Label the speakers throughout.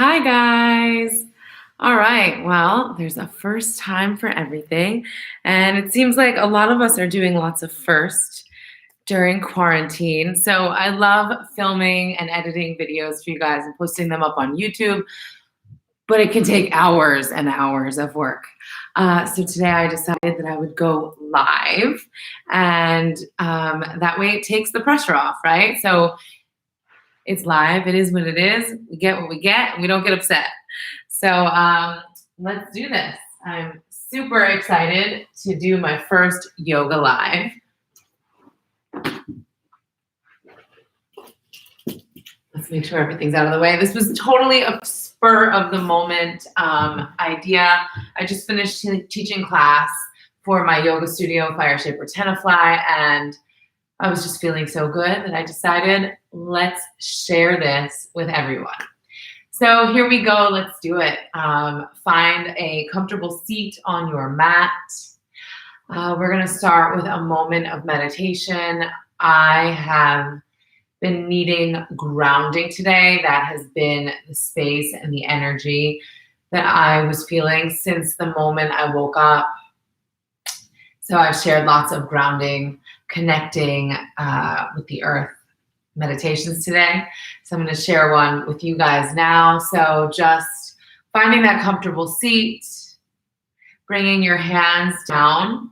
Speaker 1: Hi, guys. All right. Well, there's a first time for everything. And it seems like a lot of us are doing lots of first during quarantine. So I love filming and editing videos for you guys and posting them up on YouTube, but it can take hours and hours of work. So today I decided that I would go live, and that way it takes the pressure off, right? So it's live. It is what it is. We get what we get, and we don't get upset. So let's do this. I'm super excited to do my first yoga live. Let's make sure everything's out of the way. This was totally a spur of the moment idea. I just finished teaching class for my yoga studio, Fire Shaper Tenafly, and I was just feeling so good that I decided, let's share this with everyone. So here we go. Let's do it. Find a comfortable seat on your mat. We're going to start with a moment of meditation. I have been needing grounding today. That has been the space and the energy that I was feeling since the moment I woke up. So I've shared lots of grounding, connecting with the earth meditations today. So I'm going to share one with you guys now. So just finding that comfortable seat, bringing your hands down.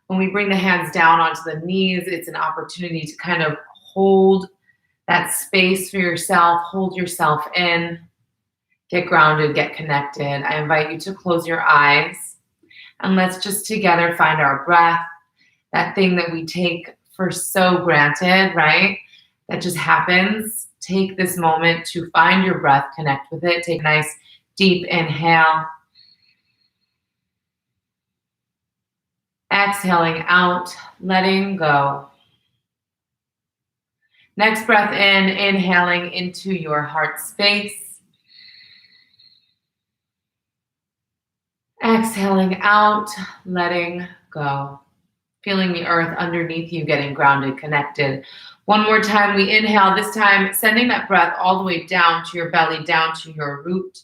Speaker 1: When we bring the hands down onto the knees, it's an opportunity to kind of hold that space for yourself, hold yourself in, get grounded, get connected. I invite you to close your eyes, and let's just together find our breath, that thing that we take for so granted, right? That just happens. Take this moment to find your breath, connect with it. Take a nice deep inhale. Exhaling out, letting go. Next breath in, inhaling into your heart space. Exhaling out, letting go. Feeling the earth underneath you, getting grounded, connected. One more time, we inhale, this time sending that breath all the way down to your belly, down to your root.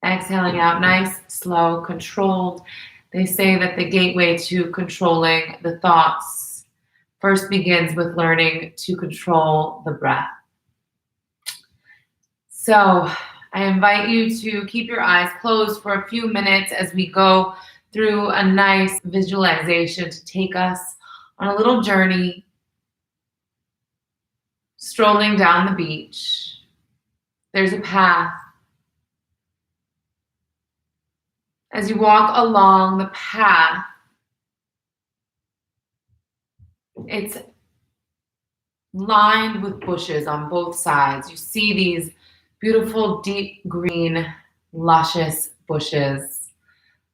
Speaker 1: Exhaling out, nice, slow, controlled. They say that the gateway to controlling the thoughts first begins with learning to control the breath. So I invite you to keep your eyes closed for a few minutes as we go through a nice visualization to take us on a little journey, strolling down the beach. There's a path. As you walk along the path, it's lined with bushes on both sides. You see these beautiful, deep green, luscious bushes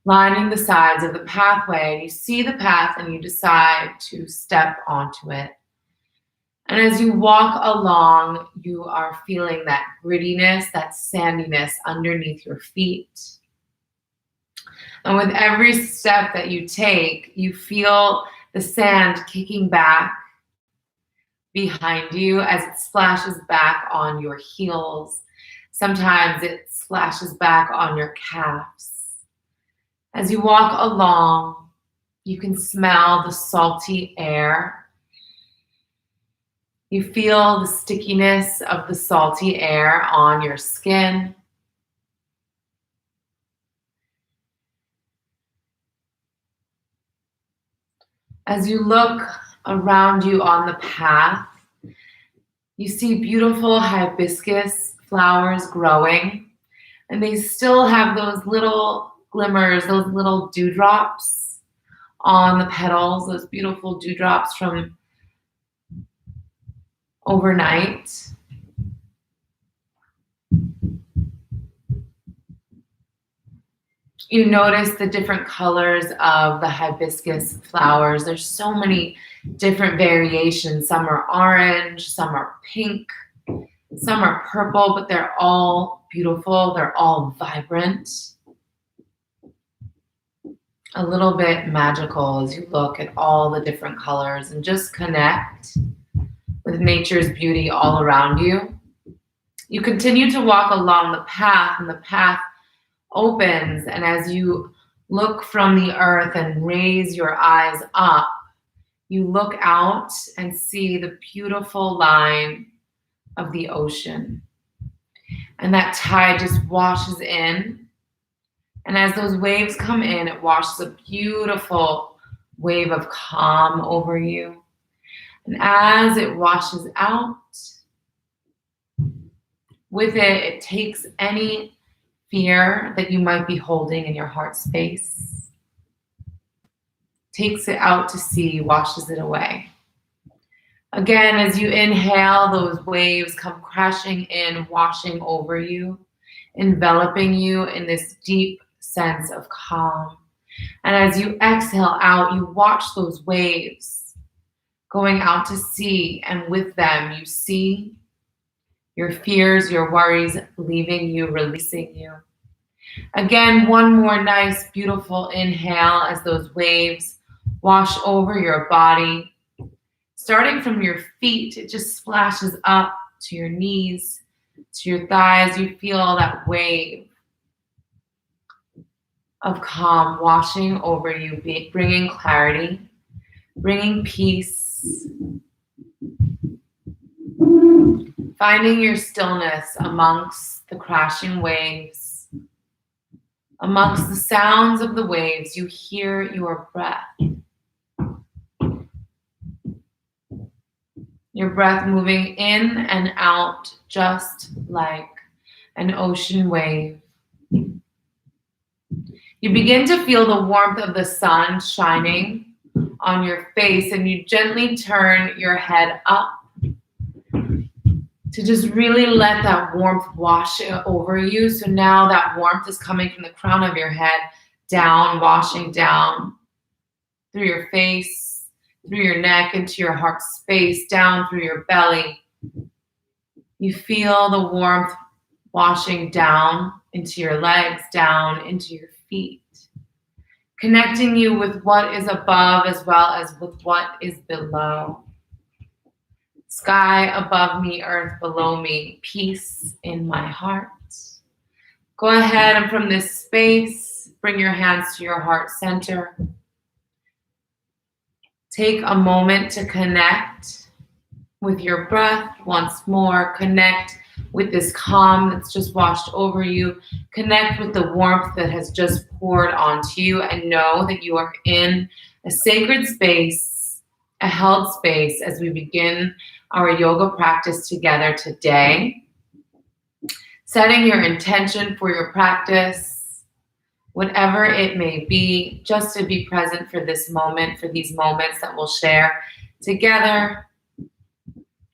Speaker 1: lining the sides of the pathway. You see the path and you decide to step onto it. And as you walk along, you are feeling that grittiness, that sandiness underneath your feet. And with every step that you take, you feel the sand kicking back behind you as it splashes back on your heels. Sometimes it splashes back on your calves. As you walk along, you can smell the salty air. You feel the stickiness of the salty air on your skin. As you look around you on the path, you see beautiful hibiscus flowers growing, and they still have those little glimmers, those little dewdrops on the petals, those beautiful dewdrops from overnight. You notice the different colors of the hibiscus flowers. There's so many different variations. Some are orange, some are pink, some are purple, but they're all beautiful. They're all vibrant. A little bit magical as you look at all the different colors and just connect with nature's beauty all around you. You continue to walk along the path, and the path opens, and as you look from the earth and raise your eyes up, you look out and see the beautiful line of the ocean. And that tide just washes in. And as those waves come in, it washes a beautiful wave of calm over you. And as it washes out, with it, it takes any fear that you might be holding in your heart space, takes it out to sea, washes it away. Again, as you inhale, those waves come crashing in, washing over you, enveloping you in this deep sense of calm. And as you exhale out, you watch those waves going out to sea, and with them, you see your fears, your worries leaving you, releasing you. Again, one more nice, beautiful inhale as those waves wash over your body. Starting from your feet, it just splashes up to your knees, to your thighs. You feel that wave of calm washing over you, bringing clarity, bringing peace, finding your stillness amongst the crashing waves. Amongst the sounds of the waves, you hear your breath. Your breath moving in and out just like an ocean wave. You begin to feel the warmth of the sun shining on your face, and you gently turn your head up to just really let that warmth wash over you. So now that warmth is coming from the crown of your head down, washing down through your face, through your neck, into your heart space, down through your belly. You feel the warmth washing down into your legs, down into your feet, connecting you with what is above as well as with what is below. Sky above me, earth below me, peace in my heart. Go ahead and from this space, bring your hands to your heart center. Take a moment to connect with your breath once more. Connect with this calm that's just washed over you. Connect with the warmth that has just poured onto you, and know that you are in a sacred space, a held space as we begin our yoga practice together today. Setting your intention for your practice, whatever it may be, just to be present for this moment, for these moments that we'll share together.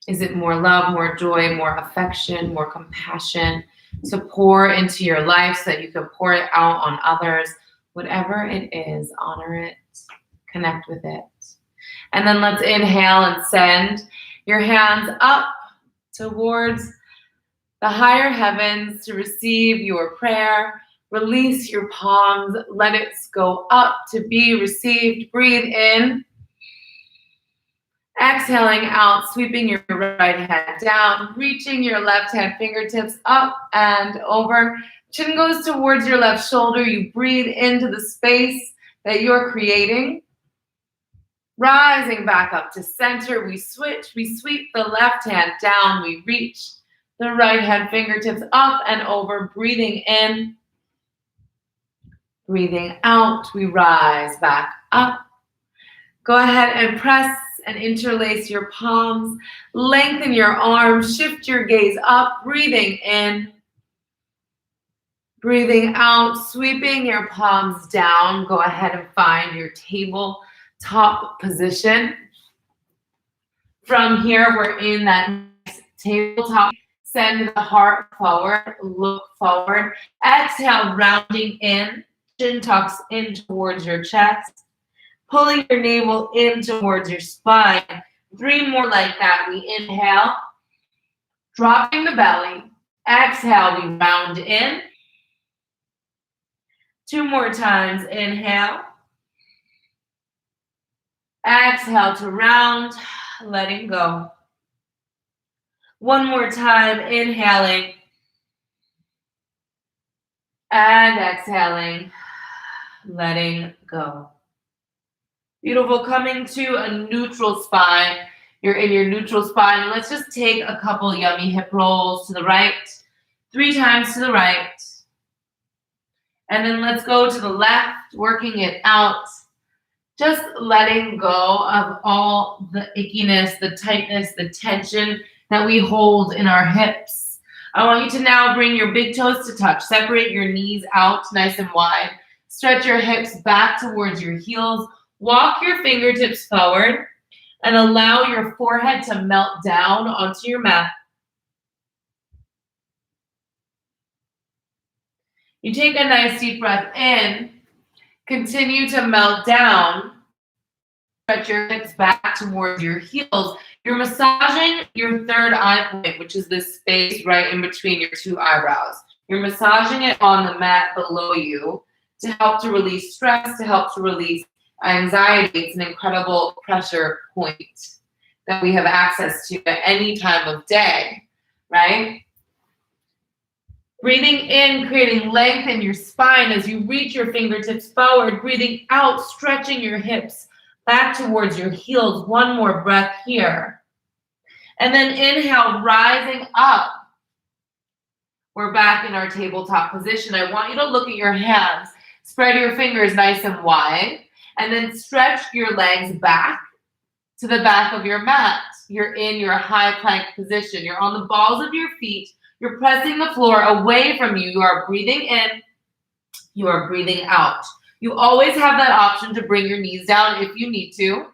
Speaker 1: Is it more love, more joy, more affection, more compassion to pour into your life so that you can pour it out on others? Whatever it is, honor it, connect with it. And then let's inhale and send your hands up towards the higher heavens to receive your prayer. Release your palms, let it go up to be received. Breathe in. Exhaling out, sweeping your right hand down, reaching your left hand fingertips up and over. Chin goes towards your left shoulder. You breathe into the space that you're creating. Rising back up to center, we switch. We sweep the left hand down. We reach the right hand fingertips up and over. Breathing in. Breathing out, we rise back up. Go ahead and press and interlace your palms. Lengthen your arms. Shift your gaze up. Breathing in. Breathing out, sweeping your palms down. Go ahead and find your tabletop position. From here, we're in that nice tabletop. Send the heart forward. Look forward. Exhale, rounding in. Chin tucks in towards your chest. Pulling your navel in towards your spine. 3 more like that. We inhale. Dropping the belly. Exhale, we round in. 2 more times. Inhale. Exhale to round. Letting go. One more time, inhaling and exhaling, letting go. Beautiful. Coming to a neutral spine. You're in your neutral spine. Let's just take a couple yummy hip rolls to the right, 3 times to the right. And then let's go to the left, working it out. Just letting go of all the ickiness, the tightness, the tension that we hold in our hips. I want you to now bring your big toes to touch. Separate your knees out nice and wide. Stretch your hips back towards your heels. Walk your fingertips forward and allow your forehead to melt down onto your mat. You take a nice deep breath in. Continue to melt down. Stretch your hips back towards your heels. You're massaging your third eye point, which is this space right in between your 2 eyebrows. You're massaging it on the mat below you to help to release stress, to help to release anxiety. It's an incredible pressure point that we have access to at any time of day, right? Breathing in, creating length in your spine as you reach your fingertips forward. Breathing out, stretching your hips back towards your heels. One more breath here. And then inhale, rising up. We're back in our tabletop position. I want you to look at your hands. Spread your fingers nice and wide. And then stretch your legs back to the back of your mat. You're in your high plank position. You're on the balls of your feet. You're pressing the floor away from you. You are breathing in. You are breathing out. You always have that option to bring your knees down if you need to.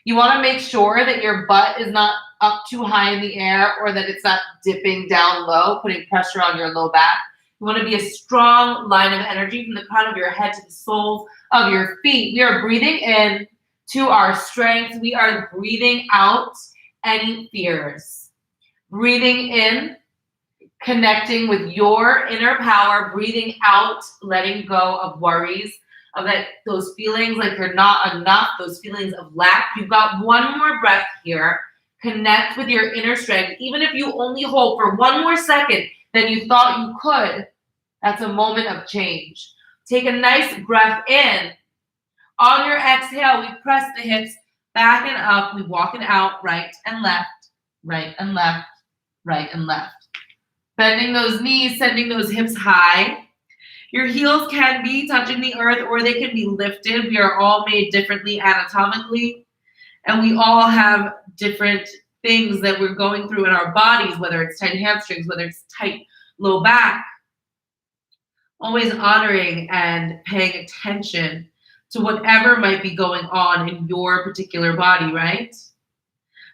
Speaker 1: You want to make sure that your butt is not up too high in the air or that it's not dipping down low, putting pressure on your low back. You want to be a strong line of energy from the crown of your head to the soles of your feet. We are breathing in to our strength. We are breathing out any fears. Breathing in, connecting with your inner power. Breathing out, letting go of worries, of those feelings like you're not enough, those feelings of lack. You've got one more breath here. Connect with your inner strength. Even if you only hold for one more second than you thought you could, that's a moment of change. Take a nice breath in. On your exhale, we press the hips back and up. We walk it out, right and left, right and left, right and left. Bending those knees, sending those hips high. Your heels can be touching the earth or they can be lifted. We are all made differently anatomically, and we all have different things that we're going through in our bodies, whether it's tight hamstrings, whether it's tight low back. Always honoring and paying attention to whatever might be going on in your particular body, right?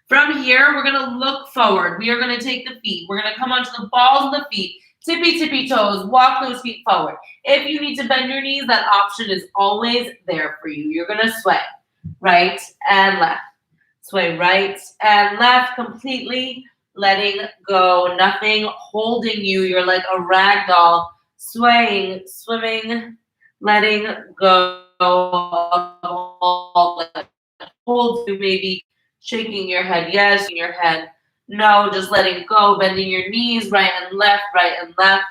Speaker 1: From here, we're going to look forward. We are going to take the feet. We're going to come onto the balls of the feet. Tippy toes. Walk those feet forward. If you need to bend your knees, that option is always there for you. You're going to sway right and left. Sway right and left, completely letting go. Nothing holding you. You're like a rag doll, swaying, swimming, letting go of all that holds you. Maybe shaking your head yes, in your head no, just letting go, bending your knees right and left, right and left.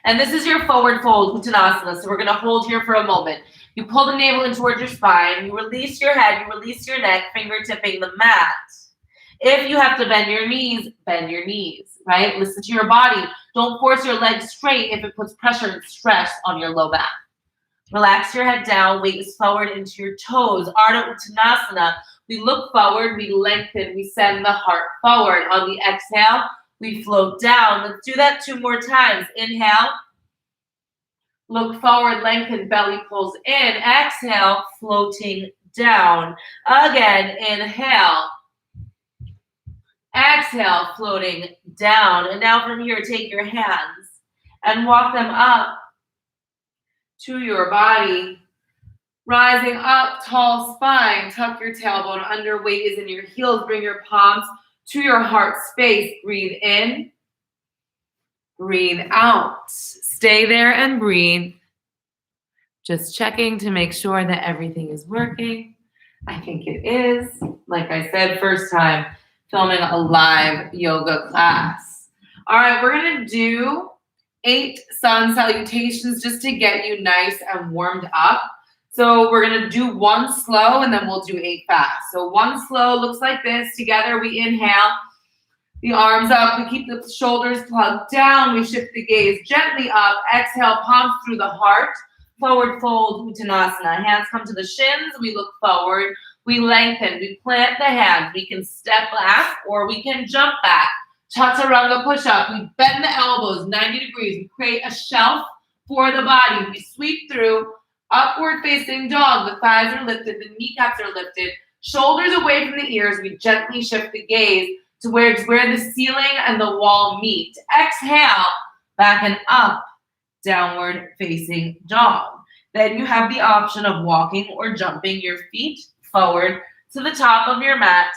Speaker 1: And this is your forward fold, Uttanasana. So we're going to hold here for a moment. You pull the navel in towards your spine. You release your head. You release your neck, finger tipping the mat. If you have to bend your knees, right? Listen to your body. Don't force your legs straight if it puts pressure and stress on your low back. Relax your head down. Weight is forward into your toes. Ardha Uttanasana. We look forward. We lengthen. We send the heart forward. On the exhale, we float down. Let's do that 2 more times. Inhale. Look forward, lengthen, belly pulls in. Exhale, floating down. Again, inhale. Exhale, floating down. And now from here, take your hands and walk them up to your body. Rising up, tall spine. Tuck your tailbone under. Weight is in your heels. Bring your palms to your heart space. Breathe in. Breathe out. Stay there and breathe. Just checking to make sure that everything is working. I think it is. Like I said, first time filming a live yoga class. All right, we're gonna do 8 sun salutations just to get you nice and warmed up. So we're gonna do 1 slow and then we'll do 8 fast. So 1 slow looks like this. Together we inhale, the arms up, we keep the shoulders plugged down, we shift the gaze gently up, exhale, palms through the heart, forward fold, Uttanasana. Hands come to the shins, we look forward, we lengthen, we plant the hands, we can step back or we can jump back. Chaturanga push-up, we bend the elbows 90 degrees, we create a shelf for the body, we sweep through, upward facing dog, the thighs are lifted, the kneecaps are lifted, shoulders away from the ears, we gently shift the gaze to where it's where the ceiling and the wall meet. Exhale, back and up, downward facing dog. Then you have the option of walking or jumping your feet forward to the top of your mat.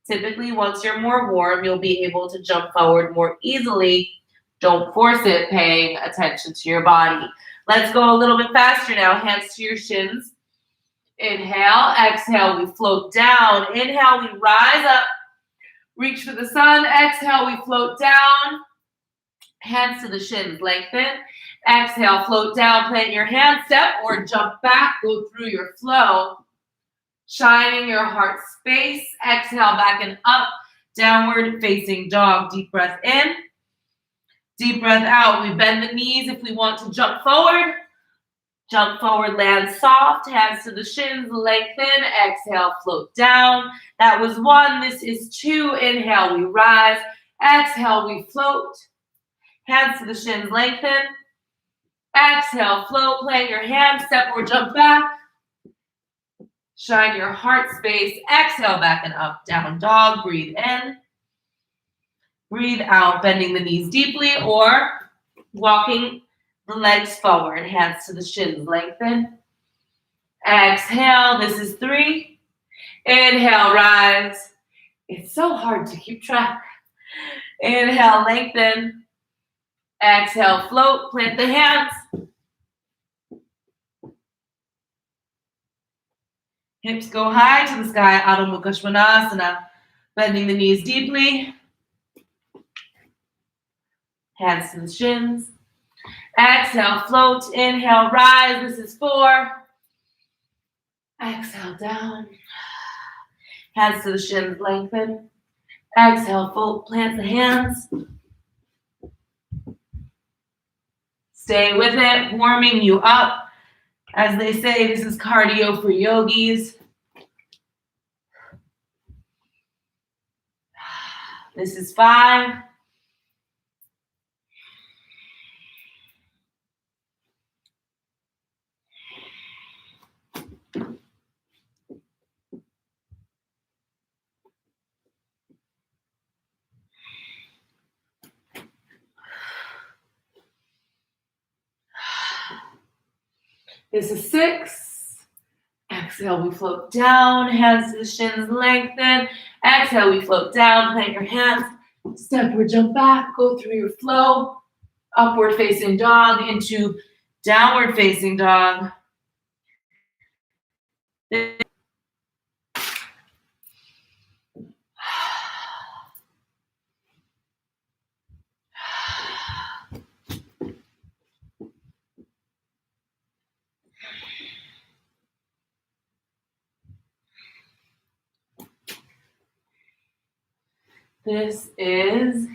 Speaker 1: Typically, once you're more warm, you'll be able to jump forward more easily. Don't force it, paying attention to your body. Let's go a little bit faster now. Hands to your shins. Inhale, exhale, we float down. Inhale, we rise up. Reach for the sun. Exhale, we float down. Hands to the shins, lengthen. Exhale, float down, plant your hand, step or jump back, go through your flow. Shining your heart space. Exhale, back and up, downward facing dog. Deep breath in, deep breath out. We bend the knees if we want to jump forward. Jump forward, land soft, hands to the shins, lengthen. Exhale, float down. That was 1, this is 2. Inhale, we rise. Exhale, we float. Hands to the shins, lengthen. Exhale, float, plant your hands, step or jump back. Shine your heart space. Exhale, back and up, down dog. Breathe in. Breathe out, bending the knees deeply or walking the legs forward. Hands to the shins, lengthen. Exhale, this is 3. Inhale, rise. It's so hard to keep track. Inhale, lengthen. Exhale, float, plant the hands. Hips go high to the sky, Adho Mukha Svanasana. Bending the knees deeply. Hands to the shins. Exhale, float. Inhale, rise. This is 4. Exhale, down. Hands to the shins, lengthen. Exhale, float, plant the hands. Stay with it, warming you up. As they say, this is cardio for yogis. This is 5. This is 6. Exhale, we float down. Hands to the shins, lengthen. Exhale, we float down. Plant your hands. Step or jump back. Go through your flow. Upward facing dog into downward facing dog. This is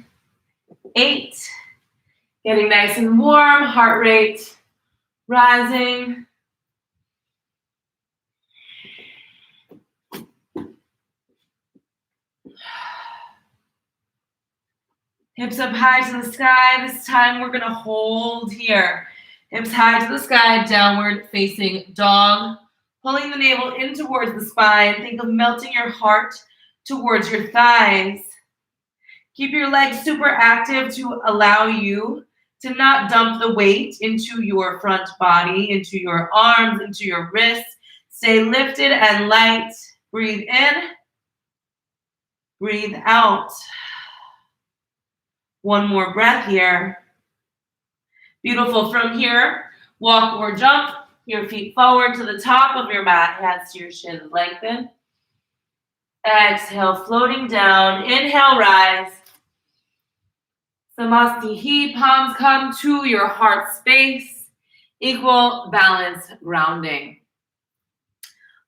Speaker 1: 8. Getting nice and warm, heart rate rising. Hips up high to the sky. This time we're gonna hold here. Hips high to the sky, downward facing dog. Pulling the navel in towards the spine. Think of melting your heart towards your thighs. Keep your legs super active to allow you to not dump the weight into your front body, into your arms, into your wrists. Stay lifted and light. Breathe in. Breathe out. One more breath here. Beautiful. From here, walk or jump your feet forward to the top of your mat. Hands to your shins, lengthen. Exhale, floating down. Inhale, rise. Samasthihi, palms come to your heart space. Equal balance, grounding.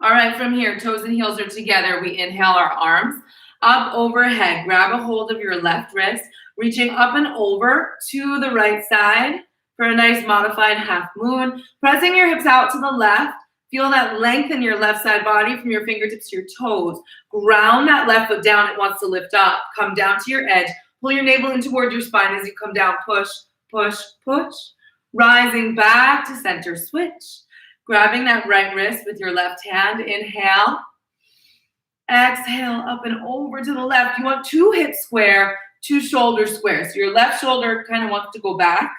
Speaker 1: All right, from here, toes and heels are together. We inhale our arms up overhead. Grab a hold of your left wrist, reaching up and over to the right side for a nice modified half moon. Pressing your hips out to the left. Feel that length in your left side body from your fingertips to your toes. Ground that left foot down. It wants to lift up. Come down to your edge. Pull your navel in toward your spine as you come down. Push, push, push. Rising back to center. Switch. Grabbing that right wrist with your left hand. Inhale. Exhale, up and over to the left. You want two hips square, two shoulders square. So your left shoulder kind of wants to go back.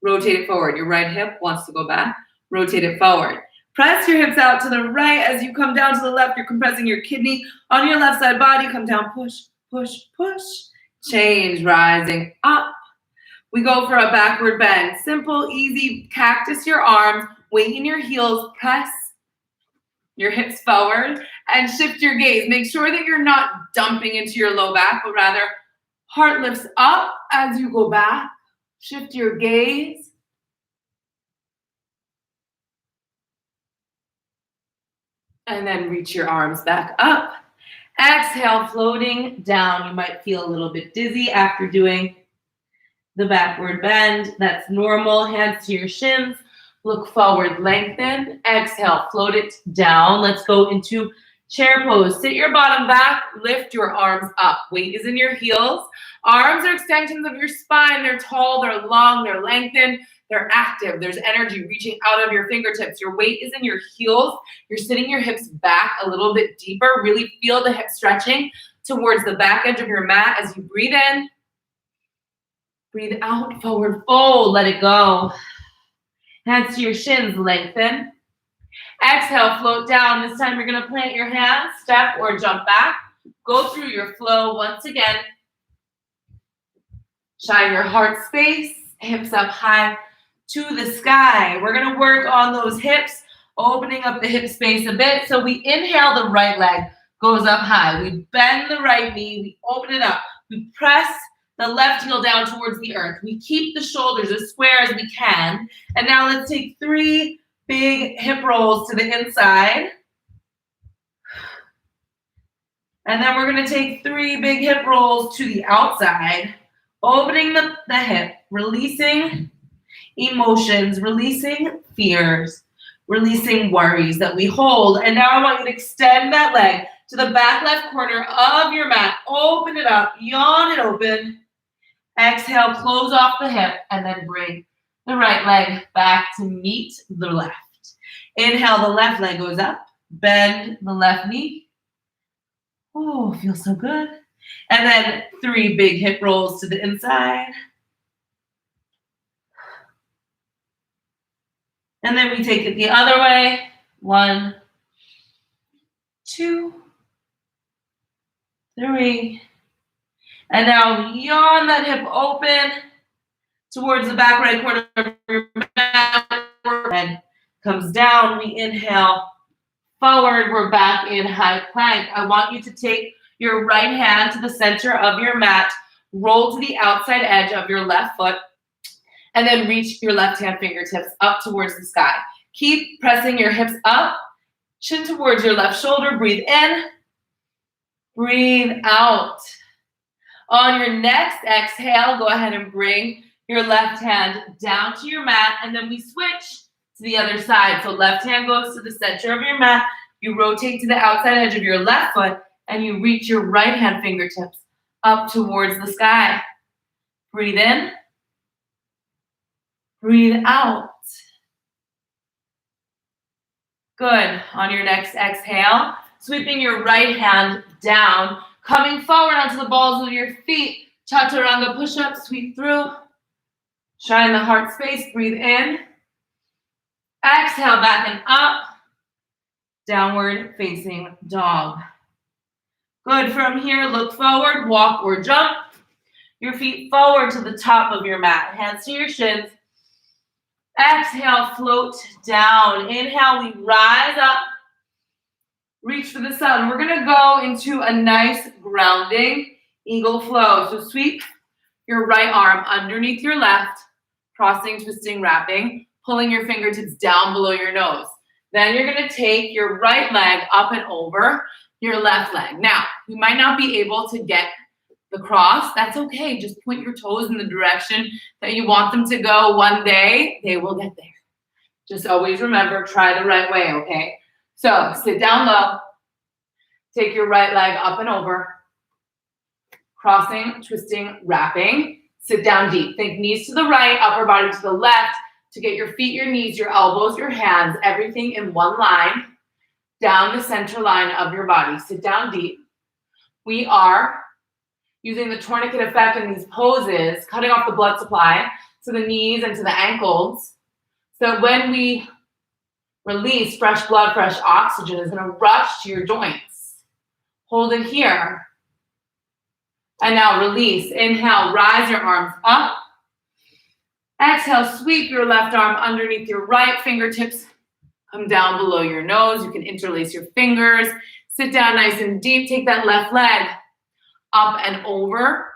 Speaker 1: Rotate it forward. Your right hip wants to go back. Rotate it forward. Press your hips out to the right. As you come down to the left, you're compressing your kidney on your left side body. Come down, push, push, push. Change, rising up. We go for a backward bend. Simple, easy, cactus your arms, weight in your heels, press your hips forward and shift your gaze. Make sure that you're not dumping into your low back, but rather heart lifts up as you go back. Shift your gaze. And then reach your arms back up. Exhale, floating down. You might feel a little bit dizzy after doing the backward bend. That's normal. Hands to your shins. Look forward, lengthen. Exhale, float it down. Let's go into chair pose. Sit your bottom back. Lift your arms up. Weight is in your heels. Arms are extensions of your spine. They're tall, they're long, they're lengthened. They're active. There's energy reaching out of your fingertips. Your weight is in your heels. You're sitting your hips back a little bit deeper. Really feel the hip stretching towards the back edge of your mat as you breathe in. Breathe out, forward fold. Let it go. Hands to your shins, lengthen. Exhale, float down. This time you're going to plant your hands, step or jump back. Go through your flow once again. Shine your heart space, hips up high to the sky. We're going to work on those hips, opening up the hip space a bit. So we inhale, the right leg goes up high. We bend the right knee, we open it up. We press the left heel down towards the earth. We keep the shoulders as square as we can. And now let's take 3 big hip rolls to the inside. And then we're going to take 3 big hip rolls to the outside, opening the hip, releasing emotions, releasing fears, releasing worries that we hold. And now I want you to extend that leg to the back left corner of your mat. Open it up, yawn it open. Exhale, close off the hip, and then bring the right leg back to meet the left. Inhale, the left leg goes up. Bend the left knee. Oh, feels so good. And then 3 big hip rolls to the inside. And then we take it the other way. 1, 2, 3. And now yawn that hip open towards the back right corner of your mat. Head comes down. We inhale forward. We're back in high plank. I want you to take your right hand to the center of your mat. Roll to the outside edge of your left foot. And then reach your left hand fingertips up towards the sky. Keep pressing your hips up. Chin towards your left shoulder. Breathe in. Breathe out. On your next exhale, go ahead and bring your left hand down to your mat, and then we switch to the other side. So left hand goes to the center of your mat, you rotate to the outside edge of your left foot, and you reach your right hand fingertips up towards the sky. Breathe in. Breathe out. Good. On your next exhale, sweeping your right hand down, coming forward onto the balls of your feet. Chaturanga push-up, sweep through. Shine the heart space, breathe in. Exhale, back and up. Downward facing dog. Good. From here, look forward, walk or jump. Your feet forward to the top of your mat. Hands to your shins. Exhale, float down. Inhale, we rise up. Reach for the sun. We're gonna go into a nice grounding eagle flow. So sweep your right arm underneath your left, crossing, twisting, wrapping, pulling your fingertips down below your nose. Then you're gonna take your right leg up and over your left leg. Now, you might not be able to get the cross. That's okay. Just point your toes in the direction that you want them to go. One day, they will get there. Just always remember, try the right way, okay? So sit down low. Take your right leg up and over. Crossing, twisting, wrapping. Sit down deep. Think knees to the right, upper body to the left to get your feet, your knees, your elbows, your hands, everything in one line down the center line of your body. Sit down deep. We are using the tourniquet effect in these poses, cutting off the blood supply to the knees and to the ankles. So when we release, fresh blood, fresh oxygen is going to rush to your joints. Hold it here. And now release. Inhale, rise your arms up. Exhale, sweep your left arm underneath your right. Fingertips come down below your nose. You can interlace your fingers. Sit down nice and deep. Take that left leg up and over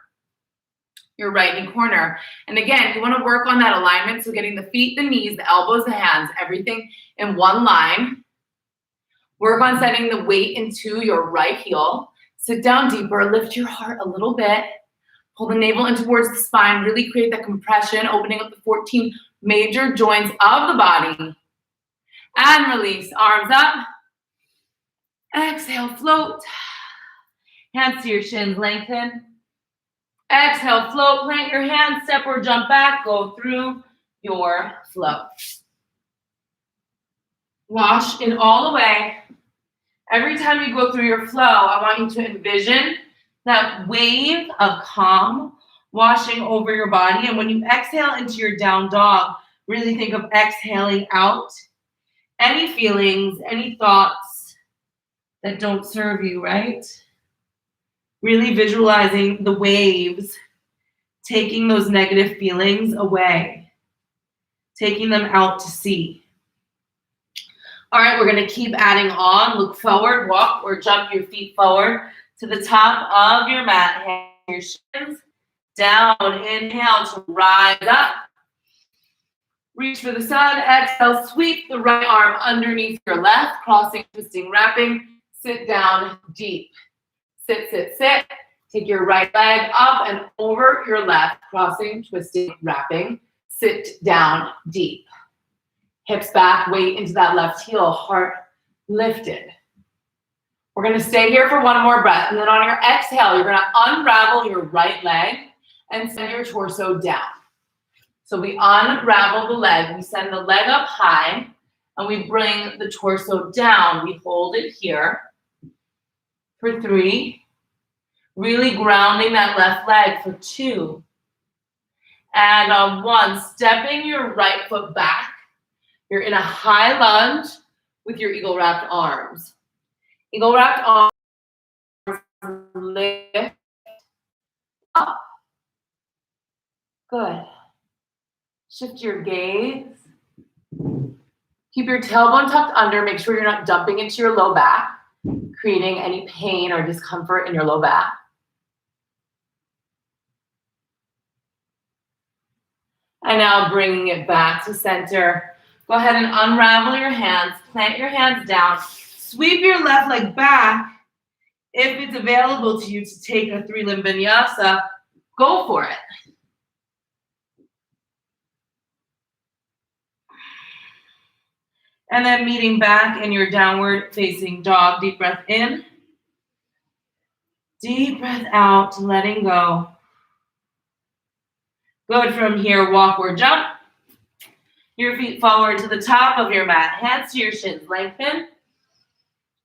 Speaker 1: your right knee corner. And again, you want to work on that alignment. So getting the feet, the knees, the elbows, the hands, everything in one line. Work on setting the weight into your right heel. Sit down deeper, lift your heart a little bit. Pull the navel in towards the spine. Really create that compression, opening up the 14 major joints of the body. And release, arms up. Exhale, float. Hands to your shins, lengthen. Exhale, float, plant your hands, step or jump back, go through your flow. Wash it all away. Every time you go through your flow, I want you to envision that wave of calm washing over your body. And when you exhale into your down dog, really think of exhaling out any feelings, any thoughts that don't serve you, right? Really visualizing the waves, taking those negative feelings away, taking them out to sea. All right, we're going to keep adding on. Look forward, walk or jump your feet forward to the top of your mat. Hand your shins down. Inhale to rise up. Reach for the sun. Exhale, sweep the right arm underneath your left, crossing, twisting, wrapping. Sit down deep. Sit, sit, sit. Take your right leg up and over your left, crossing, twisting, wrapping. Sit down deep. Hips back, weight into that left heel, heart lifted. We're going to stay here for one more breath. And then on your exhale, you're going to unravel your right leg and send your torso down. So we unravel the leg. We send the leg up high and we bring the torso down. We hold it here for 3. Really grounding that left leg for 2. And on 1, stepping your right foot back. You're in a high lunge with your eagle wrapped arms. Eagle wrapped arms, lift up. Good. Shift your gaze. Keep your tailbone tucked under. Make sure you're not dumping into your low back, creating any pain or discomfort in your low back. And now bringing it back to center. Go ahead and unravel your hands, plant your hands down, sweep your left leg back. If it's available to you to take a 3-limb vinyasa, go for it. And then meeting back in your downward facing dog. Deep breath in. Deep breath out, letting go. Good. From here, walk or jump. Your feet forward to the top of your mat. Hands to your shins, lengthen.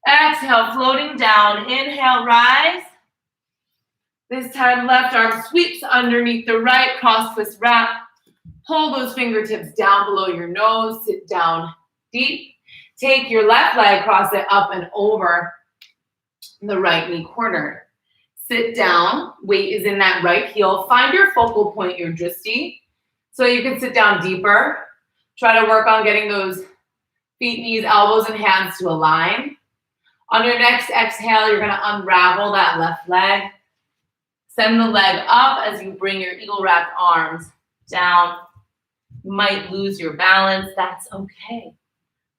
Speaker 1: Exhale, floating down. Inhale, rise. This time, left arm sweeps underneath the right, cross, twist, wrap. Pull those fingertips down below your nose. Sit down deep. Take your left leg, cross it up and over the right knee corner. Sit down. Weight is in that right heel. Find your focal point, your drishti, so you can sit down deeper. Try to work on getting those feet, knees, elbows, and hands to align. On your next exhale, you're gonna unravel that left leg. Send the leg up as you bring your eagle wrapped arms down. You might lose your balance, that's okay,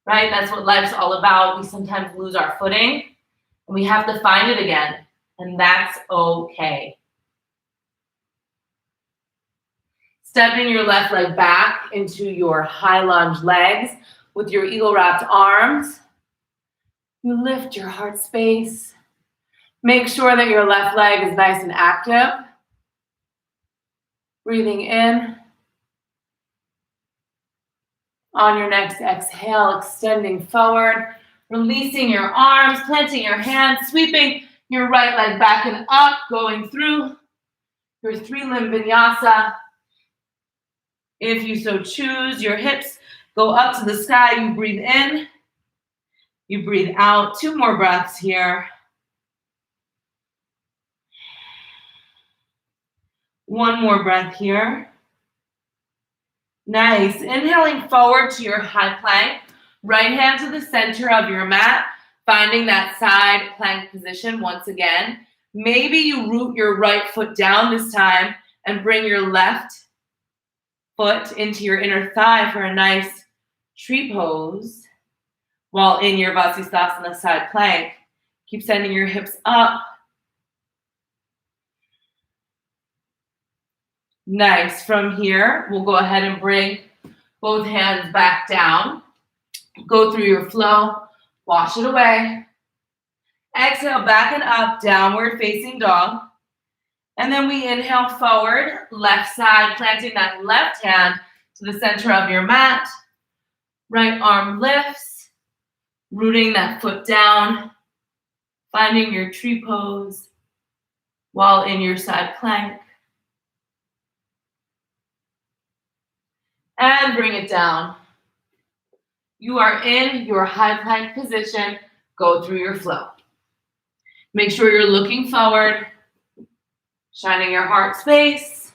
Speaker 1: right? That's what life's all about. We sometimes lose our footing and we have to find it again, and that's okay. Stepping your left leg back into your high lunge legs with your eagle wrapped arms. You lift your heart space. Make sure that your left leg is nice and active. Breathing in. On your next exhale, extending forward, releasing your arms, planting your hands, sweeping your right leg back and up, going through your 3-limb vinyasa. If you so choose, your hips go up to the sky. You breathe in, you breathe out. 2 more breaths here. 1 more breath here. Nice. Inhaling forward to your high plank. Right hand to the center of your mat, finding that side plank position once again. Maybe you root your right foot down this time and bring your left foot into your inner thigh for a nice tree pose while in your Vasisthasana side plank. Keep sending your hips up. Nice. From here, we'll go ahead and bring both hands back down. Go through your flow. Wash it away. Exhale, back and up, downward facing dog. And then we inhale forward, left side, planting that left hand to the center of your mat. Right arm lifts, rooting that foot down, finding your tree pose while in your side plank. And bring it down. You are in your high plank position. Go through your flow. Make sure you're looking forward, shining your heart space.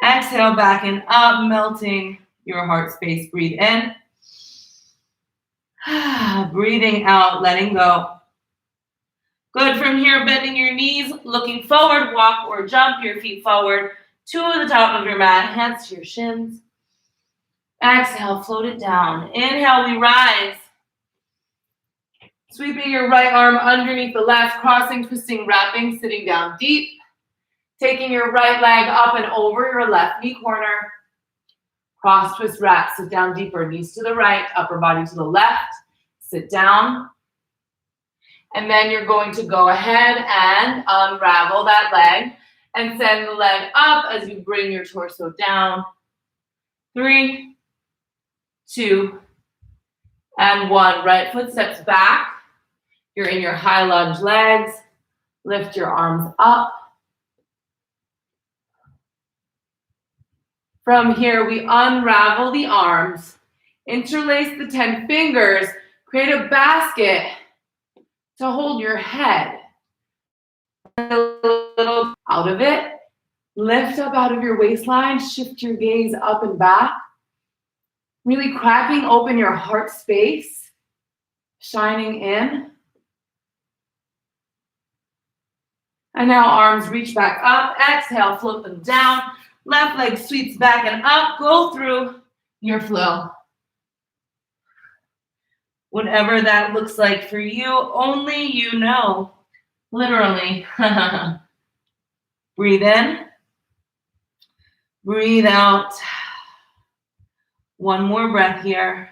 Speaker 1: Exhale back and up, melting your heart space. Breathe in. Breathing out, letting go. Good. From here, bending your knees, looking forward, walk or jump your feet forward to the top of your mat, hands to your shins. Exhale, float it down. Inhale, we rise. Sweeping your right arm underneath the left, crossing, twisting, wrapping, sitting down deep. Taking your right leg up and over your left knee corner. Cross, twist, wrap, sit down deeper. Knees to the right, upper body to the left. Sit down. And then you're going to go ahead and unravel that leg and send the leg up as you bring your torso down. 3, 2, and 1. Right foot steps back. You're in your high lunge legs. Lift your arms up. From here, we unravel the arms, interlace the 10 fingers, create a basket to hold your head. A little out of it. Lift up out of your waistline, shift your gaze up and back. Really cracking open your heart space, shining in. And now arms reach back up. Exhale, float them down. Left leg sweeps back and up. Go through your flow. Whatever that looks like for you, only you know. Literally. Breathe in. Breathe out. 1 more breath here.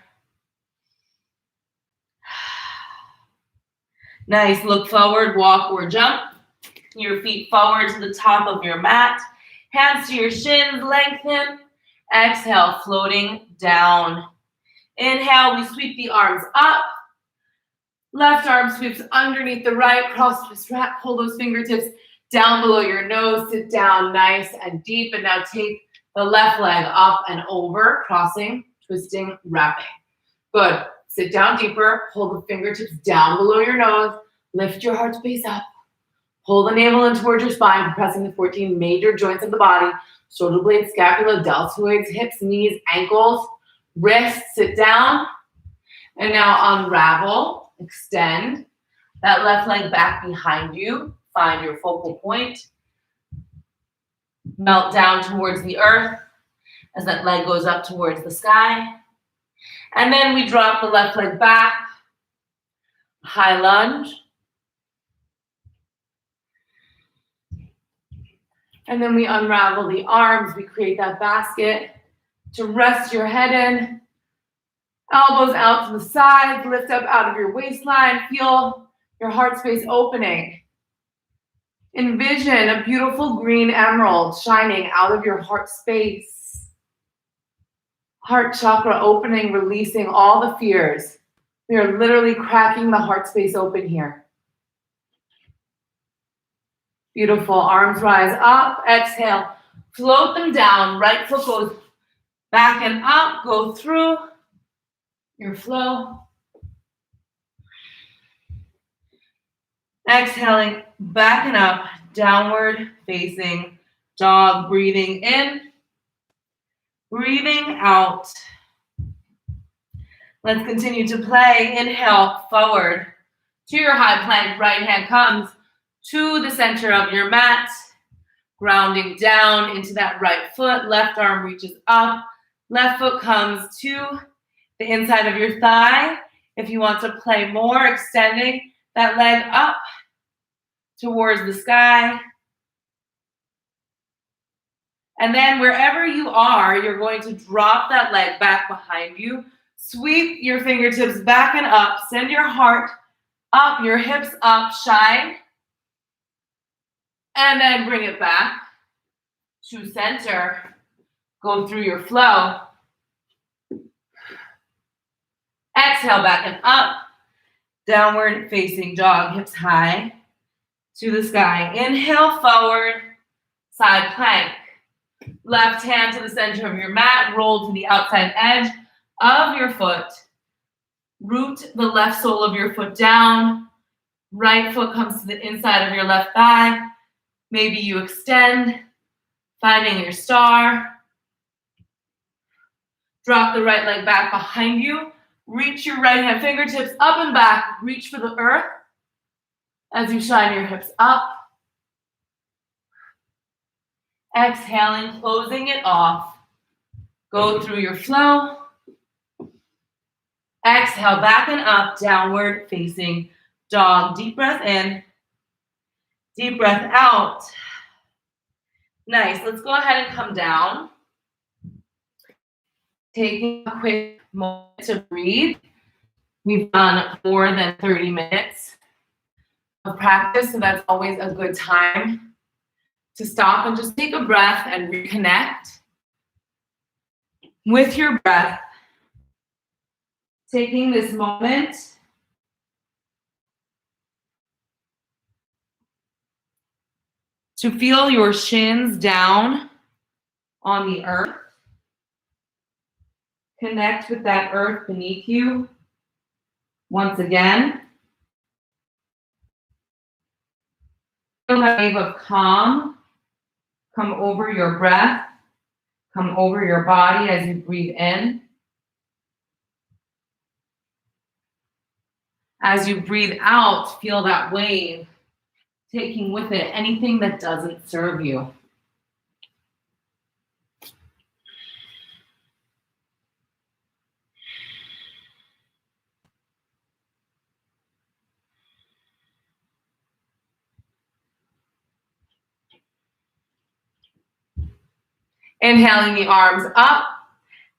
Speaker 1: Nice. Look forward, walk or jump. Your feet forward to the top of your mat. Hands to your shins, lengthen. Exhale, floating down. Inhale, we sweep the arms up. Left arm sweeps underneath the right. Cross, twist, wrap. Pull those fingertips down below your nose. Sit down nice and deep. And now take the left leg up and over, crossing, twisting, wrapping. Good. Sit down deeper. Pull the fingertips down below your nose. Lift your heart space up. Pull the navel in towards your spine, compressing the 14 major joints of the body. Shoulder blades, scapula, deltoids, hips, knees, ankles, wrists. Sit down. And now unravel, extend. That left leg back behind you. Find your focal point. Melt down towards the earth as that leg goes up towards the sky. And then we drop the left leg back. High lunge. And then we unravel the arms. We create that basket to rest your head in. Elbows out to the side. Lift up out of your waistline. Feel your heart space opening. Envision a beautiful green emerald shining out of your heart space. Heart chakra opening, releasing all the fears. We are literally cracking the heart space open here. Beautiful. Arms rise up. Exhale. Float them down. Right foot goes back and up. Go through your flow. Exhaling, back and up. Downward facing dog. Breathing in. Breathing out. Let's continue to play. Inhale, forward to your high plank. Right hand comes to the center of your mat. Grounding down into that right foot. Left arm reaches up. Left foot comes to the inside of your thigh. If you want to play more, extending that leg up towards the sky. And then wherever you are, you're going to drop that leg back behind you. Sweep your fingertips back and up. Send your heart up, your hips up, shine. And then bring it back to center. Go through your flow. Exhale back and up. Downward facing dog, hips high to the sky. Inhale forward, side plank. Left hand to the center of your mat. Roll to the outside edge of your foot. Root the left sole of your foot down. Right foot comes to the inside of your left thigh. Maybe you extend, finding your star. Drop the right leg back behind you. Reach your right hand fingertips up and back. Reach for the earth as you shine your hips up. Exhaling, closing it off. Go through your flow. Exhale, back and up, downward facing dog. Deep breath in. Deep breath out. Nice. Let's go ahead and come down. Taking a quick moment to breathe. We've done more than 30 minutes of practice, so that's always a good time to stop and just take a breath and reconnect with your breath. Taking this moment to feel your shins down on the earth. Connect with that earth beneath you. Once again. Feel a wave of calm come over your breath, come over your body as you breathe in. As you breathe out, feel that wave taking with it anything that doesn't serve you. Inhaling the arms up.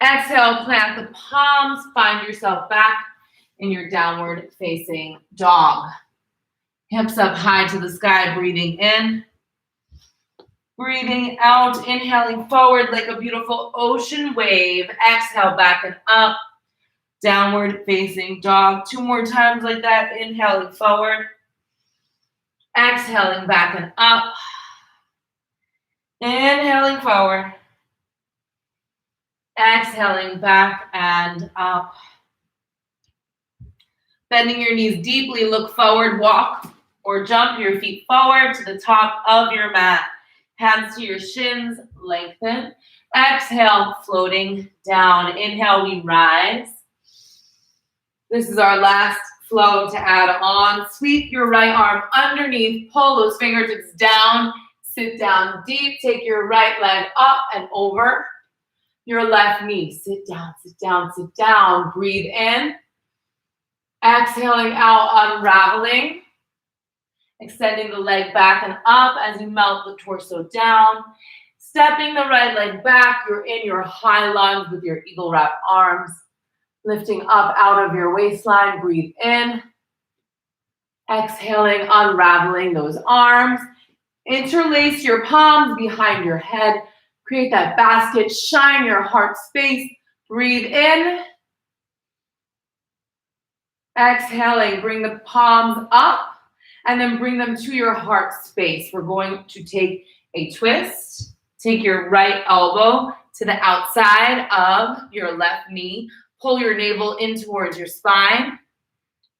Speaker 1: Exhale, plant the palms. Find yourself back in your downward facing dog. Hips up high to the sky, breathing in. Breathing out, inhaling forward like a beautiful ocean wave. Exhale, back and up. Downward facing dog. 2 more times like that. Inhaling forward. Exhaling back and up. Inhaling forward. Exhaling back and up. Bending your knees deeply, look forward, walk or jump your feet forward to the top of your mat. Hands to your shins, lengthen. Exhale, floating down. Inhale, we rise. This is our last flow to add on. Sweep your right arm underneath, pull those fingertips down, sit down deep, take your right leg up and over your left knee. Sit down, sit down, sit down. Breathe in. Exhaling out, unraveling. Extending the leg back and up as you melt the torso down. Stepping the right leg back, you're in your high lunge with your eagle wrap arms. Lifting up out of your waistline, breathe in. Exhaling, unraveling those arms. Interlace your palms behind your head. Create that basket, shine your heart space. Breathe in. Exhaling, bring the palms up and then bring them to your heart space. We're going to take a twist. Take your right elbow to the outside of your left knee. Pull your navel in towards your spine.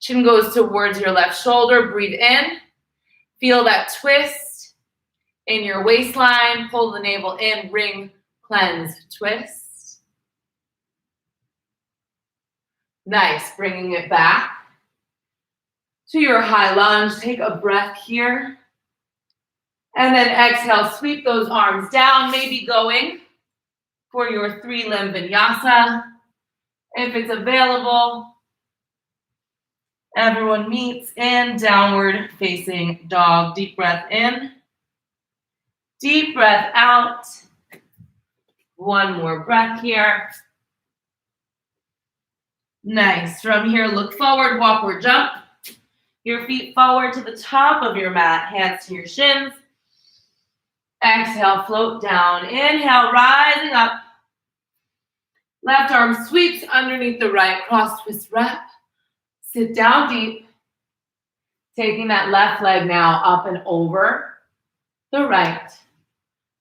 Speaker 1: Chin goes towards your left shoulder. Breathe in. Feel that twist in your waistline. Pull the navel in. Ring, cleanse, twist. Nice. Bringing it back to your high lunge. Take a breath here. And then exhale. Sweep those arms down. Maybe going for your 3-limb vinyasa. If it's available, everyone meets in downward facing dog. Deep breath in. Deep breath out. One more breath here. Nice. From here, look forward, walk or jump. Your feet forward to the top of your mat, hands to your shins. Exhale, float down. Inhale, rising up. Left arm sweeps underneath the right, cross twist rep. Sit down deep. Taking that left leg now up and over the right.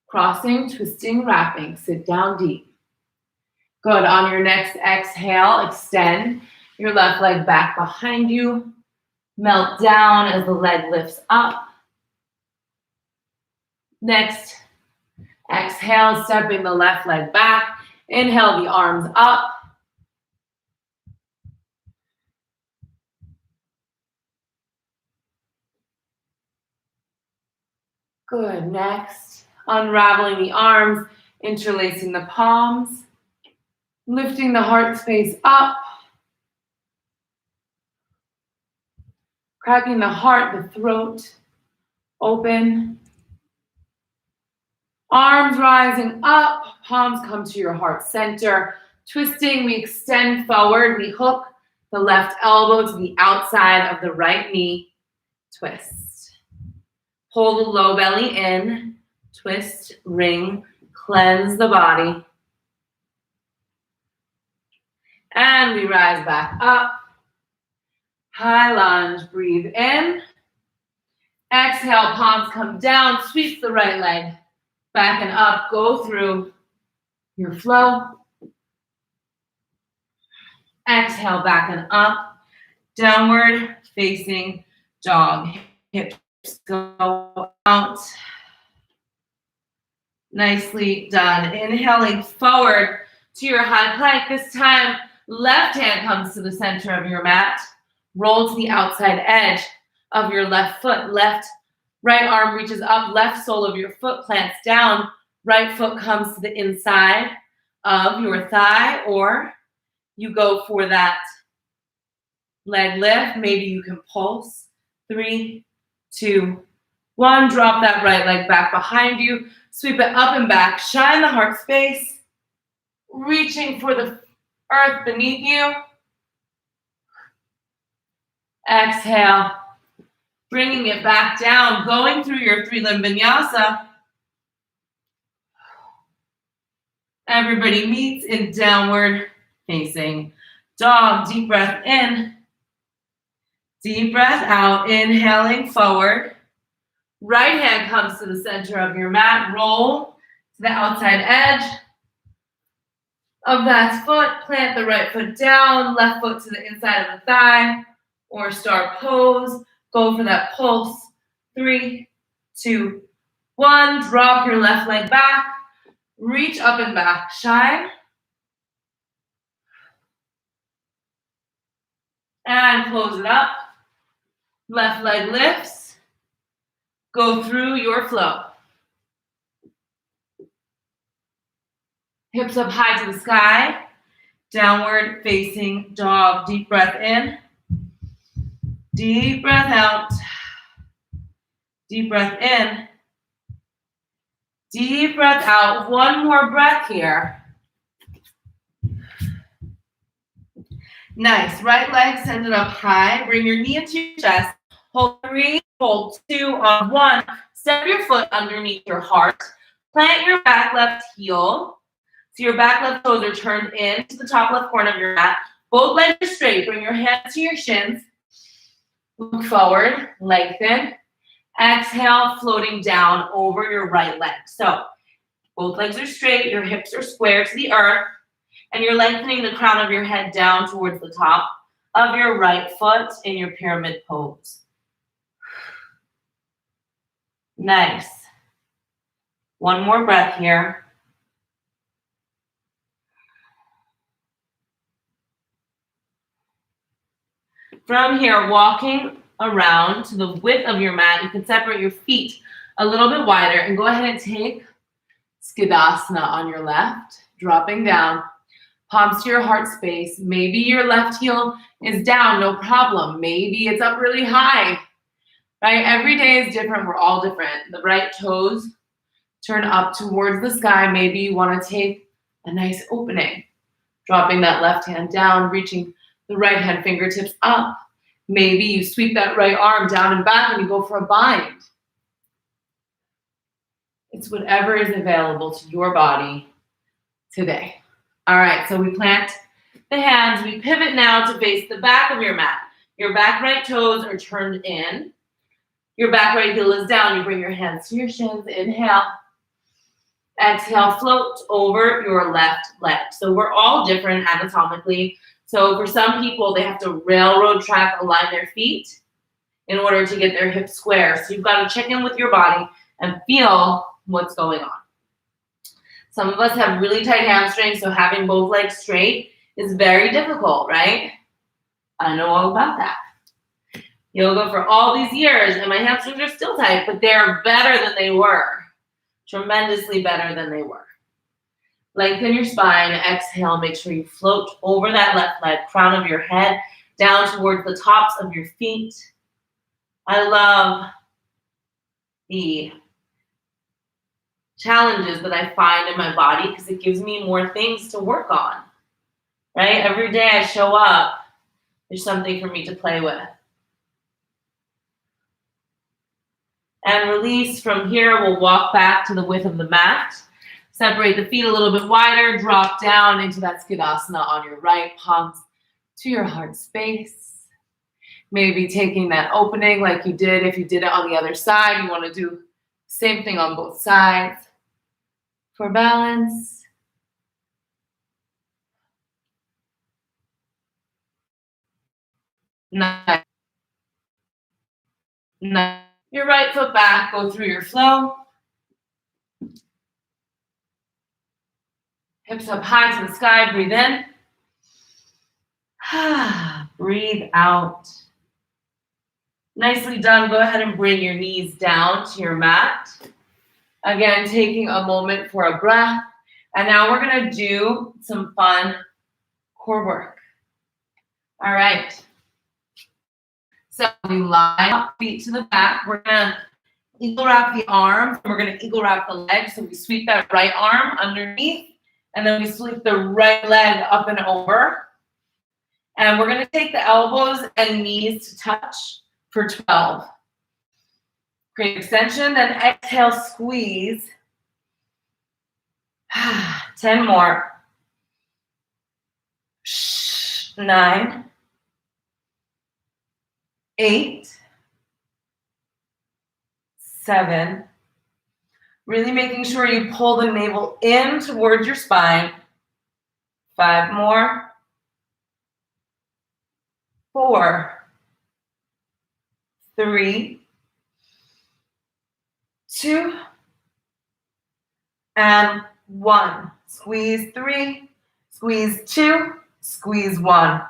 Speaker 1: Crossing, twisting, wrapping. Sit down deep. Good. On your next exhale, extend your left leg back behind you. Melt down as the leg lifts up. Next, exhale, stepping the left leg back. Inhale the arms up. Good. Next, unraveling the arms, interlacing the palms, lifting the heart space up, cracking the heart, the throat open. Arms rising up, palms come to your heart center. Twisting, we extend forward, we hook the left elbow to the outside of the right knee. Twist. Pull the low belly in, twist, ring, cleanse the body. And we rise back up. High lunge, breathe in. Exhale, palms come down, sweep the right leg back and up, go through your flow. Exhale, back and up, downward facing dog. Hips go out. Nicely done. Inhaling forward to your high plank. This time, left hand comes to the center of your mat. Roll to the outside edge of your left foot. Right arm reaches up, left sole of your foot plants down. Right foot comes to the inside of your thigh, or you go for that leg lift. Maybe you can pulse. 3, 2, 1. Drop that right leg back behind you. Sweep it up and back. Shine the heart space. Reaching for the earth beneath you. Exhale. Bringing it back down. Going through your 3-limb vinyasa. Everybody meets in downward facing dog. Deep breath in. Deep breath out. Inhaling forward. Right hand comes to the center of your mat. Roll to the outside edge of that foot. Plant the right foot down. Left foot to the inside of the thigh. Or star pose. Go for that pulse. 3, 2, 1. Drop your left leg back. Reach up and back. Shine. And close it up. Left leg lifts. Go through your flow. Hips up high to the sky. Downward facing dog. Deep breath in. Deep breath out. Deep breath in. Deep breath out. One more breath here. Nice. Right leg, send it up high. Bring your knee into your chest. Hold 3, hold 2 on 1. Step your foot underneath your heart. Plant your back left heel. So your back left toes are turned in to the top left corner of your mat. Both legs are straight. Bring your hands to your shins. Look forward, lengthen. Exhale, floating down over your right leg. So both legs are straight, your hips are square to the earth, and you're lengthening the crown of your head down towards the top of your right foot in your pyramid pose. Nice. One more breath here. From here, walking around to the width of your mat, you can separate your feet a little bit wider and go ahead and take Skidasana on your left, dropping down, palms to your heart space. Maybe your left heel is down, no problem. Maybe it's up really high, right? Every day is different. We're all different. The right toes turn up towards the sky. Maybe you want to take a nice opening, dropping that left hand down, reaching the right hand fingertips up. Maybe you sweep that right arm down and back and you go for a bind. It's whatever is available to your body today. All right, so we plant the hands. We pivot now to face the back of your mat. Your back right toes are turned in. Your back right heel is down. You bring your hands to your shins. Inhale. Exhale, float over your left leg. So we're all different anatomically. So for some people, they have to railroad track align their feet in order to get their hips square. So you've got to check in with your body and feel what's going on. Some of us have really tight hamstrings, so having both legs straight is very difficult, right? I know all about that. Yoga for all these years, and my hamstrings are still tight, but they're better than they were. Tremendously better than they were. Lengthen your spine. Exhale. Make sure you float over that left leg, crown of your head, down towards the tops of your feet. I love the challenges that I find in my body because it gives me more things to work on, right? Every day I show up, there's something for me to play with. And release. From here, we'll walk back to the width of the mat. Separate the feet a little bit wider. Drop down into that Skidasana on your right, palms to your heart space. Maybe taking that opening like you did. If you did it on the other side, you want to do the same thing on both sides. For balance. Nice. Nice. Your right foot back, go through your flow. Hips up high to the sky, breathe in. Breathe out. Nicely done. Go ahead and bring your knees down to your mat. Again, taking a moment for a breath. And now we're going to do some fun core work. All right. So we line up, feet to the back. We're going to eagle wrap the arms. We're going to eagle wrap the legs. So we sweep that right arm underneath. And then we sweep the right leg up and over. And we're going to take the elbows and knees to touch for 12. Great extension. Then exhale, squeeze. 10 more. 9. 8. 7. Really making sure you pull the navel in towards your spine. 5 more. 4. 3. 2. And 1. Squeeze 3. Squeeze 2. Squeeze 1.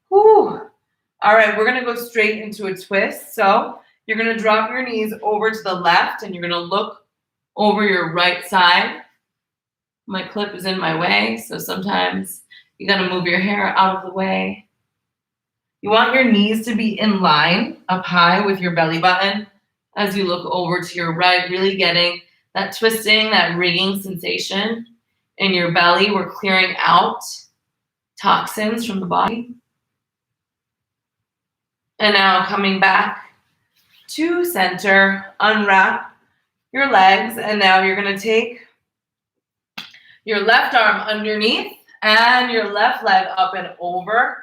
Speaker 1: Whew. All right, we're gonna go straight into a twist. So you're gonna drop your knees over to the left and you're gonna look over your right side. My clip is in my way, so sometimes you gotta move your hair out of the way. You want your knees to be in line up high with your belly button as you look over to your right, really getting that twisting, that rigging sensation in your belly. We're clearing out toxins from the body. And now coming back to center, unwrap your legs, and now you're gonna take your left arm underneath and your left leg up and over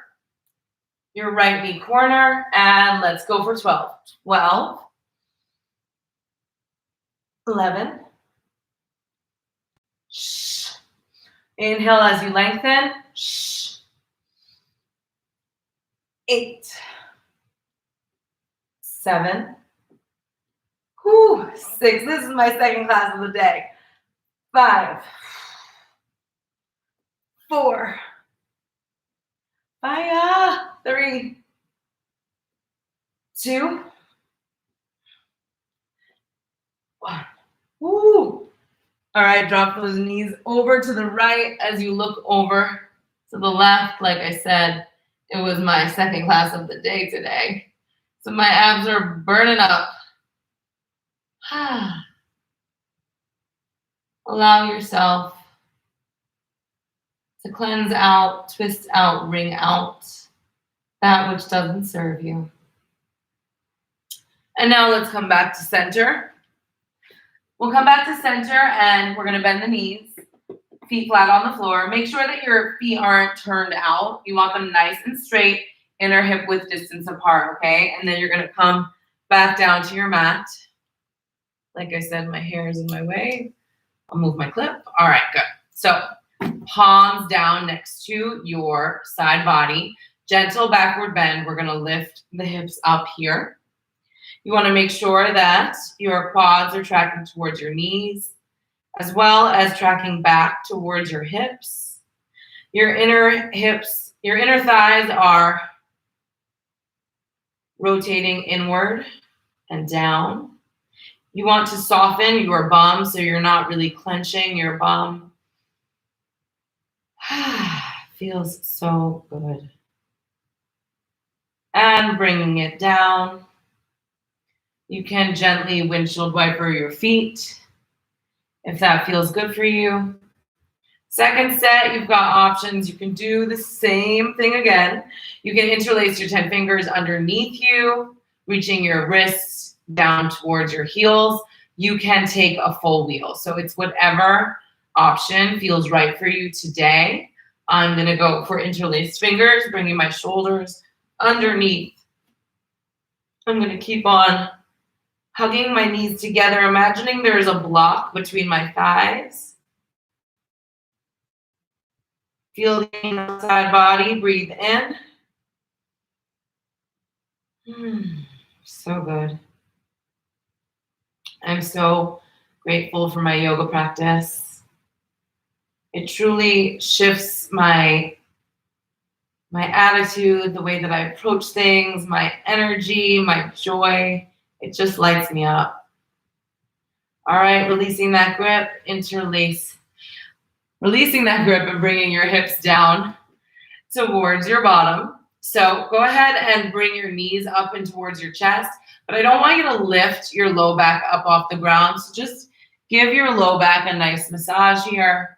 Speaker 1: your right knee corner, and let's go for 12. 12, 11, shh. Inhale as you lengthen, shh. 8, 7, 6. This is my second class of the day. 5, 4, 3, 2, 1. Woo. All right, drop those knees over to the right as you look over to the left. Like I said, it was my second class of the day today. So my abs are burning up. Allow yourself to cleanse out, twist out, wring out that which doesn't serve you. And now let's come back to center. We'll come back to center and we're gonna bend the knees, feet flat on the floor. Make sure that your feet aren't turned out. You want them nice and straight, inner hip width distance apart, okay? And then you're gonna come back down to your mat. Like I said, my hair is in my way. I'll move my clip. All right, good. So palms down next to your side body. Gentle backward bend. We're gonna lift the hips up here. You wanna make sure that your quads are tracking towards your knees, as well as tracking back towards your hips. Your inner hips, your inner thighs are rotating inward and down. You want to soften your bum so you're not really clenching your bum. Feels so good. And bringing it down. You can gently windshield wiper your feet if that feels good for you. Second set, you've got options. You can do the same thing again. You can interlace your 10 fingers underneath you, reaching your wrists down towards your heels. You can take a full wheel. So it's whatever option feels right for you today. I'm gonna go for interlaced fingers, bringing my shoulders underneath. I'm gonna keep on hugging my knees together, imagining there's a block between my thighs. Feel the inside body, breathe in. So good. I'm so grateful for my yoga practice. It truly shifts my attitude, the way that I approach things, my energy, my joy. It just lights me up. All right, releasing that grip, interlace. Releasing that grip and bringing your hips down towards your bottom. So go ahead and bring your knees up and towards your chest, but I don't want you to lift your low back up off the ground. So just give your low back a nice massage here.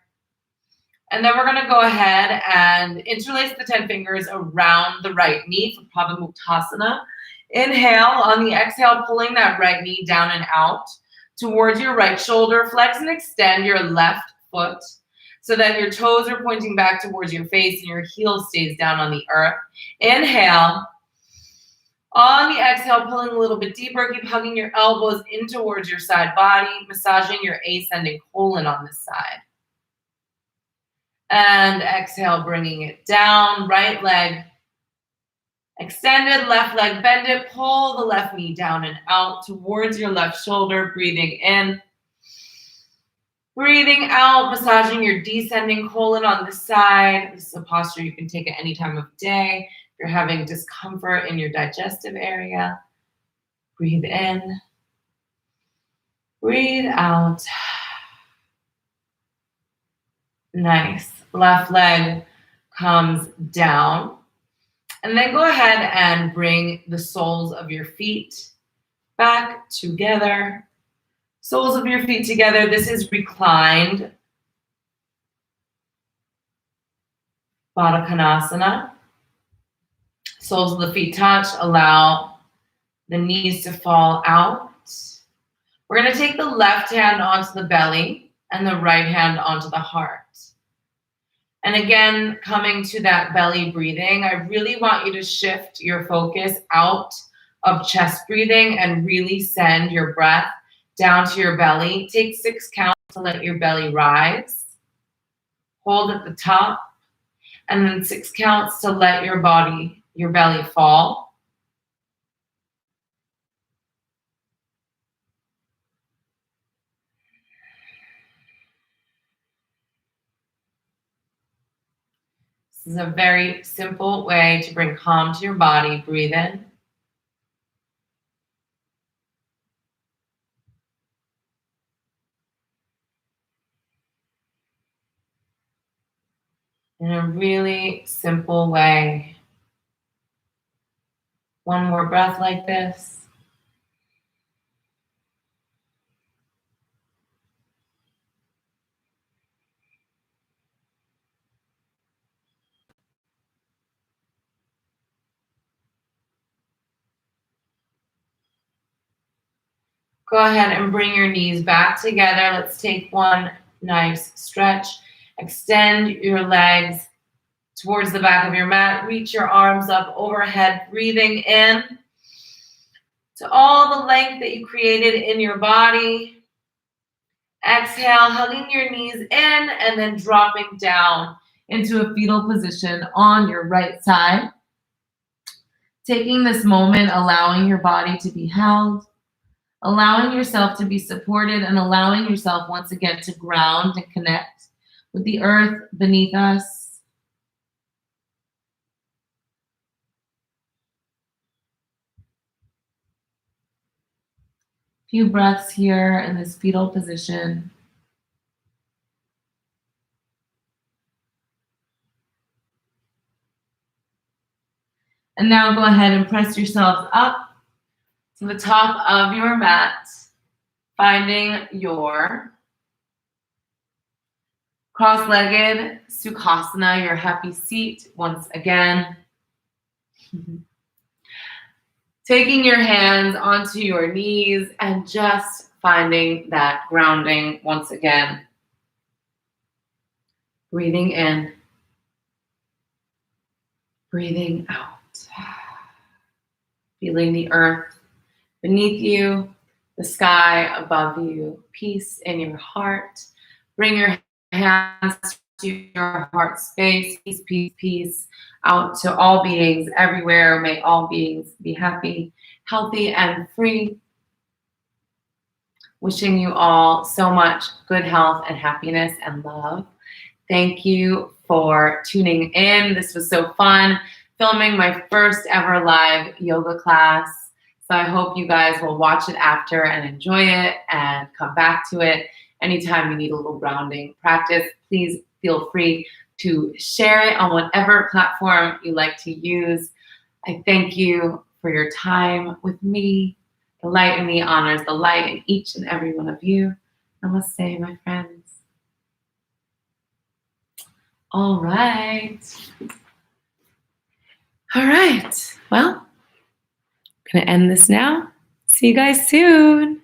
Speaker 1: And then we're gonna go ahead and interlace the 10 fingers around the right knee for Padamuktasana. Inhale, on the exhale, pulling that right knee down and out towards your right shoulder. Flex and extend your left foot so that your toes are pointing back towards your face and your heel stays down on the earth. Inhale. On the exhale, pulling a little bit deeper. Keep hugging your elbows in towards your side body, massaging your ascending colon on this side. And exhale, bringing it down. Right leg extended, left leg bend it. Pull the left knee down and out towards your left shoulder. Breathing in. Breathing out, massaging your descending colon on the side. This is a posture you can take at any time of day. If you're having discomfort in your digestive area, breathe in, breathe out. Nice. Left leg comes down. And then go ahead and bring the soles of your feet back together. Soles of your feet together. This is reclined Baddha Konasana. Soles of the feet touch. Allow the knees to fall out. We're going to take the left hand onto the belly and the right hand onto the heart. And again, coming to that belly breathing, I really want you to shift your focus out of chest breathing and really send your breath down to your belly. Take 6 counts to let your belly rise. Hold at the top. And then 6 counts to let your belly fall. This is a very simple way to bring calm to your body. Breathe in. In a really simple way. One more breath like this. Go ahead and bring your knees back together. Let's take one nice stretch. Extend your legs towards the back of your mat. Reach your arms up overhead, breathing in to all the length that you created in your body. Exhale, hugging your knees in and then dropping down into a fetal position on your right side. Taking this moment, allowing your body to be held, allowing yourself to be supported, and allowing yourself once again to ground and connect with the earth beneath us. Few breaths here in this fetal position. And now go ahead and press yourselves up to the top of your mat, finding your cross-legged Sukhasana, your happy seat once again. Taking your hands onto your knees and just finding that grounding once again. Breathing in, breathing out. Feeling the earth beneath you, the sky above you, peace in your heart. Bring your hands to your heart space, peace, peace, peace, out to all beings everywhere. May all beings be happy, healthy, and free. Wishing you all so much good health and happiness and love. Thank you for tuning in. This was so fun, filming my first ever live yoga class. So I hope you guys will watch it after and enjoy it and come back to it. Anytime you need a little grounding practice, please feel free to share it on whatever platform you like to use. I thank you for your time with me. The light in me honors the light in each and every one of you. Namaste, my friends. All right. All right. Well, I'm going to end this now. See you guys soon.